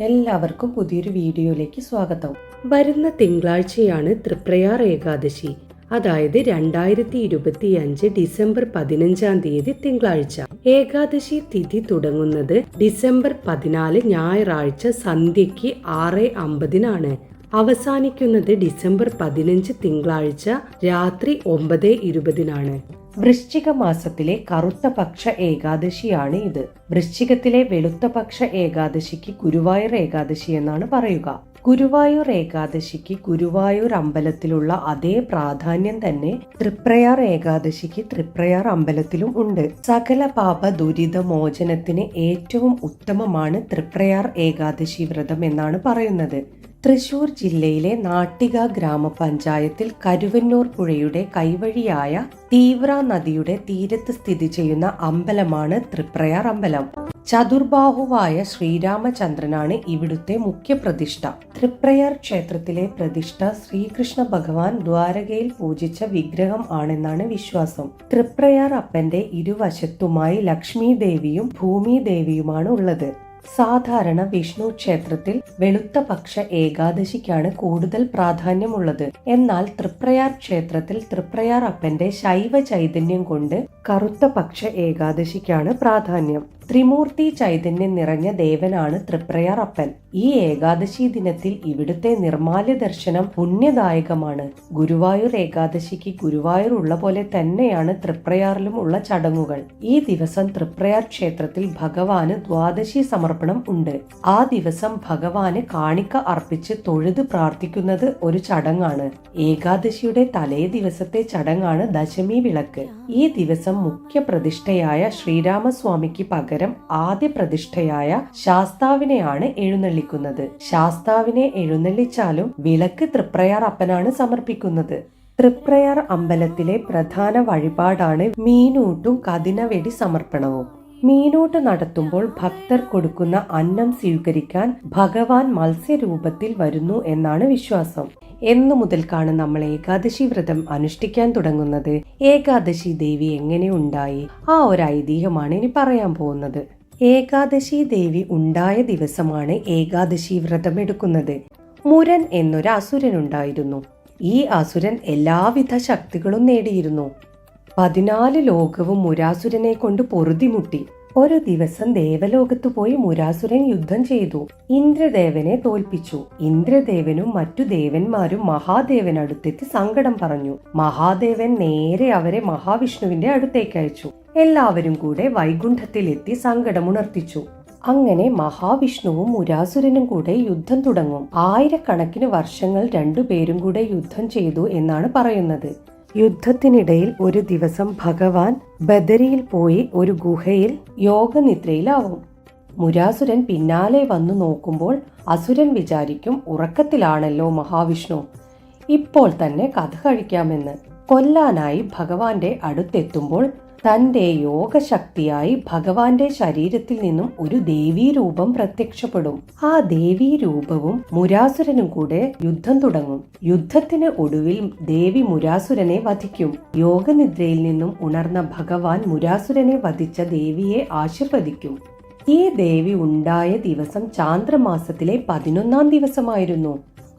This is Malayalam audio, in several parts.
എല്ലാവർക്കും പുതിയൊരു വീഡിയോയിലേക്ക് സ്വാഗതം. വരുന്ന തിങ്കളാഴ്ചയാണ് തൃപ്രയാർ ഏകാദശി, അതായത് 2025 ഡിസംബർ 15 തിങ്കളാഴ്ച. ഏകാദശി തിഥി തുടങ്ങുന്നത് ഡിസംബർ 14 ഞായറാഴ്ച സന്ധ്യയ്ക്ക് 6:50 അവസാനിക്കുന്നത് ഡിസംബർ 15 തിങ്കളാഴ്ച രാത്രി 9:20 വൃശ്ചിക മാസത്തിലെ കറുത്ത പക്ഷ ഏകാദശിയാണ് ഇത്. വൃശ്ചികത്തിലെ വെളുത്ത പക്ഷ ഏകാദശിക്ക് ഗുരുവായൂർ ഏകാദശി എന്നാണ് പറയുക. ഗുരുവായൂർ ഏകാദശിക്ക് ഗുരുവായൂർ അമ്പലത്തിലുള്ള അതേ പ്രാധാന്യം തന്നെ തൃപ്രയാർ ഏകാദശിക്ക് തൃപ്രയാർ അമ്പലത്തിലും ഉണ്ട്. സകല പാപ ദുരിത മോചനത്തിന് ഏറ്റവും ഉത്തമമാണ് തൃപ്രയാർ ഏകാദശി വ്രതം എന്നാണ് പറയുന്നത്. തൃശൂർ ജില്ലയിലെ നാട്ടിക ഗ്രാമപഞ്ചായത്തിൽ കരുവന്നൂർ പുഴയുടെ കൈവഴിയായ തീവ്ര നദിയുടെ തീരത്ത് സ്ഥിതി ചെയ്യുന്ന അമ്പലമാണ് തൃപ്രയാർ അമ്പലം. ചതുർബാഹുവായ ശ്രീരാമചന്ദ്രനാണ് ഇവിടുത്തെ മുഖ്യ പ്രതിഷ്ഠ. തൃപ്രയാർ ക്ഷേത്രത്തിലെ പ്രതിഷ്ഠ ശ്രീകൃഷ്ണ ഭഗവാൻ ദ്വാരകയിൽ പൂജിച്ച വിഗ്രഹം ആണെന്നാണ് വിശ്വാസം. തൃപ്രയാർ അപ്പന്റെ ഇരുവശത്തുമായി ലക്ഷ്മി ദേവിയും ഭൂമി ദേവിയുമാണ് ഉള്ളത്. സാധാരണ വിഷ്ണു ക്ഷേത്രത്തിൽ വെളുത്ത പക്ഷ ഏകാദശിക്കാണ് കൂടുതൽ പ്രാധാന്യമുള്ളത്. എന്നാൽ തൃപ്രയാർ ക്ഷേത്രത്തിൽ തൃപ്രയാർ അപ്പന്റെ ശൈവ ചൈതന്യം കൊണ്ട് കറുത്ത പക്ഷ ഏകാദശിക്കാണ് പ്രാധാന്യം. ത്രിമൂർത്തി ചൈതന്യം നിറഞ്ഞ ദേവനാണ് തൃപ്രയാർ അപ്പൻ. ഈ ഏകാദശി ദിനത്തിൽ ഇവിടുത്തെ നിർമാല്യ ദർശനം പുണ്യദായകമാണ്. ഗുരുവായൂർ ഏകാദശിക്ക് ഗുരുവായൂർ ഉള്ള പോലെ തന്നെയാണ് തൃപ്രയാറിലും ഉള്ള ചടങ്ങുകൾ. ഈ ദിവസം തൃപ്രയാർ ക്ഷേത്രത്തിൽ ഭഗവാന് ദ്വാദശി സമർപ്പണം ഉണ്ട്. ആ ദിവസം ഭഗവാന് കാണിക്ക അർപ്പിച്ച് തൊഴുത് പ്രാർത്ഥിക്കുന്നത് ഒരു ചടങ്ങാണ്. ഏകാദശിയുടെ തലേ ദിവസത്തെ ചടങ്ങാണ് ദശമി വിളക്ക്. ഈ ദിവസം മുഖ്യ പ്രതിഷ്ഠയായ ശ്രീരാമസ്വാമിക്ക് പകരം ആദ്യ പ്രതിഷ്ഠയായ ശാസ്താവിനെയാണ് എഴുന്നള്ളിക്കുന്നത്. ശാസ്താവിനെ എഴുന്നള്ളിച്ചാലും വിളക്ക് തൃപ്രയാർ അപ്പനാണ് സമർപ്പിക്കുന്നത്. തൃപ്രയാർ അമ്പലത്തിലെ പ്രധാന വഴിപാടാണ് മീനൂട്ടും കതിനവെടി സമർപ്പണവും. മീനൂട്ട് നടത്തുമ്പോൾ ഭക്തർ കൊടുക്കുന്ന അന്നം സ്വീകരിക്കാൻ ഭഗവാൻ മത്സ്യരൂപത്തിൽ വരുന്നു എന്നാണ് വിശ്വാസം. എന്നു മുതൽക്കാണ് നമ്മൾ ഏകാദശി വ്രതം അനുഷ്ഠിക്കാൻ തുടങ്ങുന്നത്? ഏകാദശി ദേവി എങ്ങനെ ഉണ്ടായി? ആ ഒരു ഐതിഹ്യമാണ് ഇനി പറയാൻ പോകുന്നത്. ഏകാദശി ദേവി ഉണ്ടായ ദിവസമാണ് ഏകാദശി വ്രതം എടുക്കുന്നത്. മുരൻ എന്നൊരു അസുരനുണ്ടായിരുന്നു. ഈ അസുരൻ എല്ലാവിധ ശക്തികളും നേടിയിരുന്നു. 14 ലോകവും മുരാസുരനെ കൊണ്ട് പൊറുതിമുട്ടി. ഒരു ദിവസം ദേവലോകത്ത് പോയി മുരാസുരൻ യുദ്ധം ചെയ്തു. ഇന്ദ്രദേവനെ തോൽപ്പിച്ചു. ഇന്ദ്രദേവനും മറ്റു ദേവന്മാരും മഹാദേവൻ അടുത്തെത്തി സങ്കടം പറഞ്ഞു. മഹാദേവൻ നേരെ അവരെ മഹാവിഷ്ണുവിന്റെ അടുത്തേക്ക് അയച്ചു. എല്ലാവരും കൂടെ വൈകുണ്ഠത്തിലെത്തി സങ്കടമുണർത്തിച്ചു. അങ്ങനെ മഹാവിഷ്ണുവും മുരാസുരനും കൂടെ യുദ്ധം തുടങ്ങും. ആയിരക്കണക്കിന് വർഷങ്ങൾ രണ്ടുപേരും കൂടെ യുദ്ധം ചെയ്തു എന്നാണ് പറയുന്നത്. യുദ്ധത്തിനിടയിൽ ഒരു ദിവസം ഭഗവാൻ ബദരിയിൽ പോയി ഒരു ഗുഹയിൽ യോഗനിദ്രയിലാവും. മുരാസുരൻ പിന്നാലെ വന്നു നോക്കുമ്പോൾ അസുരൻ വിചാരിക്കും ഉറക്കത്തിലാണല്ലോ മഹാവിഷ്ണു, ഇപ്പോൾ തന്നെ കഥ കഴിക്കാമെന്ന്. കൊല്ലാനായി ഭഗവാന്റെ അടുത്തെത്തുമ്പോൾ തന്റെ യോഗശക്തിയായി ഭഗവാന്റെ ശരീരത്തിൽ നിന്നും ഒരു ദേവീ രൂപം പ്രത്യക്ഷപ്പെടും. ആ ദേവീ രൂപവും മുരാസുരനും കൂടെ യുദ്ധം തുടങ്ങും. യുദ്ധത്തിന് ഒടുവിൽ ദേവി മുരാസുരനെ വധിക്കും. യോഗനിദ്രയിൽ നിന്നും ഉണർന്ന ഭഗവാൻ മുരാസുരനെ വധിച്ച ദേവിയെ ആശീർവദിക്കും. ഈ ദേവി ഉണ്ടായ ദിവസം ചാന്ദ്രമാസത്തിലെ 11-ാം ദിവസമായിരുന്നു.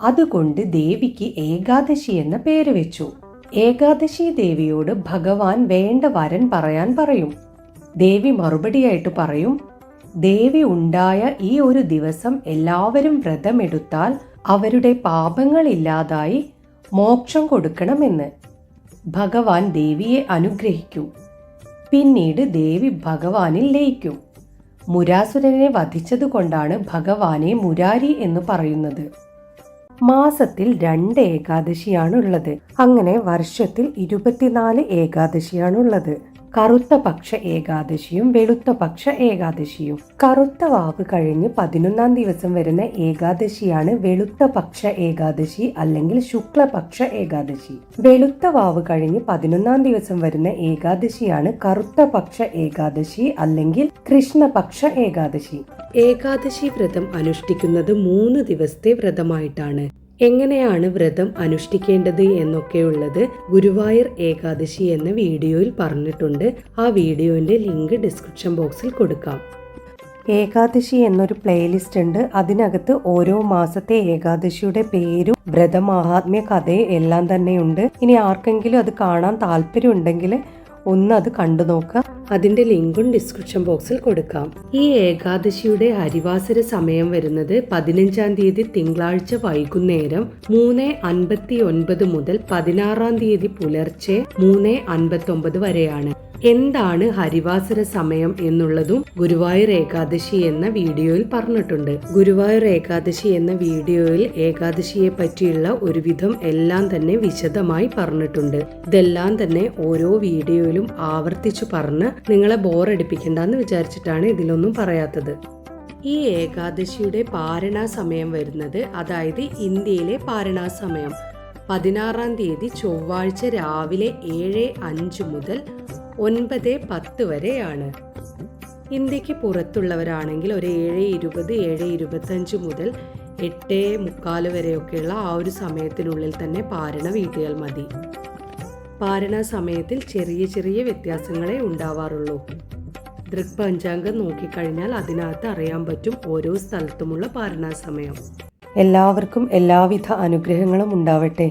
അതുകൊണ്ട് ദേവിക്ക് ഏകാദശി എന്ന പേര് വെച്ചു. ഏകാദശി ദേവിയോട് ഭഗവാൻ വേണ്ട വരൻ പറയാൻ പറയും. ദേവി മറുപടിയായിട്ട് പറയും, ദേവി ഉണ്ടായ ഈ ഒരു ദിവസം എല്ലാവരും വ്രതമെടുത്താൽ അവരുടെ പാപങ്ങൾ ഇല്ലാതായി മോക്ഷം കൊടുക്കണമെന്ന്. ഭഗവാൻ ദേവിയെ അനുഗ്രഹിക്കും. പിന്നീട് ദേവി ഭഗവാനിൽ ലയിക്കും. മുരാസുരനെ വധിച്ചതുകൊണ്ടാണ് ഭഗവാനെ മുരാരി എന്ന് പറയുന്നത്. മാസത്തിൽ 2 ഏകാദശിയാണുള്ളത്. അങ്ങനെ വർഷത്തിൽ 24 ഏകാദശിയാണുള്ളത്. കറുത്ത പക്ഷ ഏകാദശിയും വെളുത്ത പക്ഷ ഏകാദശിയും. കറുത്ത വാവ് കഴിഞ്ഞ് 11-ാം ദിവസം വരുന്ന ഏകാദശിയാണ് വെളുത്ത പക്ഷ ഏകാദശി അല്ലെങ്കിൽ ശുക്ലപക്ഷ ഏകാദശി. വെളുത്ത വാവ് കഴിഞ്ഞ് 11-ാം ദിവസം വരുന്ന ഏകാദശിയാണ് കറുത്ത പക്ഷ ഏകാദശി അല്ലെങ്കിൽ കൃഷ്ണപക്ഷ ഏകാദശി. ഏകാദശി വ്രതം അനുഷ്ഠിക്കുന്നത് 3 ദിവസത്തെ വ്രതമായിട്ടാണ്. എങ്ങനെയാണ് വ്രതം അനുഷ്ഠിക്കേണ്ടത് എന്നൊക്കെയുള്ളത് ഗുരുവായൂർ ഏകാദശി എന്ന വീഡിയോയിൽ പറഞ്ഞിട്ടുണ്ട്. ആ വീഡിയോന്റെ ലിങ്ക് ഡിസ്ക്രിപ്ഷൻ ബോക്സിൽ കൊടുക്കാം. ഏകാദശി എന്നൊരു പ്ലേലിസ്റ്റ് ഉണ്ട്. അതിനകത്ത് ഓരോ മാസത്തെ ഏകാദശിയുടെ പേരും വ്രതമാഹാത്മ്യ കഥയും എല്ലാം തന്നെയുണ്ട്. ഇനി ആർക്കെങ്കിലും അത് കാണാൻ താല്പര്യം ഉണ്ടെങ്കിൽ ഒന്ന് അത് കണ്ടു നോക്കാം. അതിന്റെ ലിങ്കും ഡിസ്ക്രിപ്ഷൻ ബോക്സിൽ കൊടുക്കാം. ഈ ഏകാദശിയുടെ ഹരിവാസര സമയം വരുന്നത് 15-ാം തീയതി തിങ്കളാഴ്ച വൈകുന്നേരം 3:59 മുതൽ 16-ാം തീയതി പുലർച്ചെ 3:59 വരെയാണ്. എന്താണ് ഹരിവാസര സമയം എന്നുള്ളതും ഗുരുവായൂർ ഏകാദശി എന്ന വീഡിയോയിൽ പറഞ്ഞിട്ടുണ്ട്. ഗുരുവായൂർ ഏകാദശി എന്ന വീഡിയോയിൽ ഏകാദശിയെ പറ്റിയുള്ള ഒരുവിധം എല്ലാം തന്നെ വിശദമായി പറഞ്ഞിട്ടുണ്ട്. ഇതെല്ലാം തന്നെ ഓരോ വീഡിയോയിലും ആവർത്തിച്ചു പറഞ്ഞ് നിങ്ങളെ ബോറടിപ്പിക്കണ്ടെന്ന് വിചാരിച്ചിട്ടാണ് ഇതിലൊന്നും പറയാത്തത്. ഈ ഏകാദശിയുടെ പാരണ സമയം വരുന്നത്, അതായത് ഇന്ത്യയിലെ പാരണ സമയം 16-ാം തീയതി ചൊവ്വാഴ്ച രാവിലെ 7:05 മുതൽ 9:10 വരെയാണ്. ഇന്ത്യക്ക് പുറത്തുള്ളവരാണെങ്കിൽ ഒരു 7:20, 7:25 മുതൽ 8:45 വരെയൊക്കെയുള്ള ആ ഒരു സമയത്തിനുള്ളിൽ തന്നെ പാരണ വീട്ടിയാൽ മതി. പാരണ സമയത്തിൽ ചെറിയ ചെറിയ വ്യത്യാസങ്ങളെ ഉണ്ടാവാറുള്ളൂ. ദൃക്പഞ്ചാംഗം നോക്കിക്കഴിഞ്ഞാൽ അതിനകത്ത് അറിയാൻ പറ്റും ഓരോ സ്ഥലത്തുമുള്ള പാരണ സമയം. എല്ലാവർക്കും എല്ലാവിധ അനുഗ്രഹങ്ങളും ഉണ്ടാവട്ടെ.